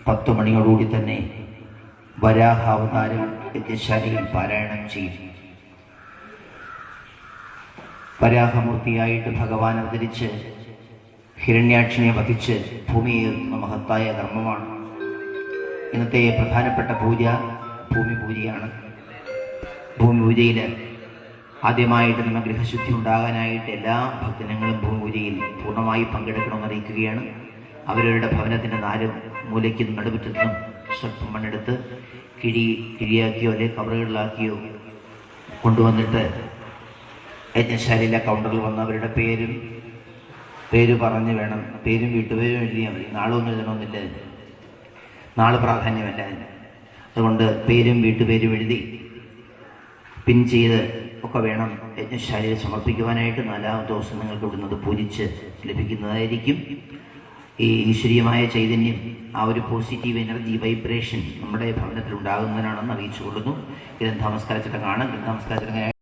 10 മണിയോടുകൂടി തന്നെ വരാഹാവതാരം യജ്ഞശാലയിൽ പാരായണം ചെയ്യും. വരാഹമൂർത്തിയായിട്ട് ഭഗവാൻ അവതരിച്ച് ഹിരണ്യാക്ഷിനെ വധിച്ച് ഭൂമിയേറുന്ന മഹത്തായ കർമ്മമാണ്. ഇന്നത്തെ പ്രധാനപ്പെട്ട പൂജ ഭൂമി പൂജയാണ്. ഭൂമി പൂജയിൽ ആദ്യമായിട്ട് നമ്മൾ ഗൃഹശുദ്ധി ഉണ്ടാകാനായിട്ട് എല്ലാ ഭക്തജനങ്ങളും ഭൂമി പൂജയിൽ പൂർണ്ണമായി പങ്കെടുക്കണമെന്ന് അറിയിക്കുകയാണ്. അവരവരുടെ ഭവനത്തിൻ്റെ 4 മൂലയ്ക്കും നടുമുറ്റത്തും സ്വല്പം മണ്ണെടുത്ത് കിഴിയാക്കിയോ അല്ലെങ്കിൽ കവറുകളിലാക്കിയോ കൊണ്ടുവന്നിട്ട് യജ്ഞശാലയിലെ കൗണ്ടറിൽ വന്ന് അവരുടെ പേര് പറഞ്ഞ് വേണം, പേരും വീട്ടുപേരും എഴുതിയാൽ മതി. നാളൊന്നും എഴുതണമെന്നില്ല, നാളെ പ്രാധാന്യമല്ല. അതുകൊണ്ട് പേരും വീട്ടുപേരും എഴുതി പിൻ ചെയ്ത് ഒക്കെ വേണം യജ്ഞശാലയിൽ സമർപ്പിക്കുവാനായിട്ട്. 4ാമത്തെ ദിവസം നിങ്ങൾക്ക് ഇവിടുന്നത് പൂജിച്ച് ലഭിക്കുന്നതായിരിക്കും. ഈ ഈശ്വരീയമായ ചൈതന്യം, ആ ഒരു പോസിറ്റീവ് എനർജി വൈബ്രേഷൻ നമ്മുടെ ഭവനത്തിൽ ഉണ്ടാകുന്നതിനാണെന്ന് അറിയിച്ചു കൊള്ളുന്നു. ഗ്രന്ഥനമസ്കാര ചടങ്ങാണ്. ഗ്രന്ഥനമസ്കാര ചടങ്ങ്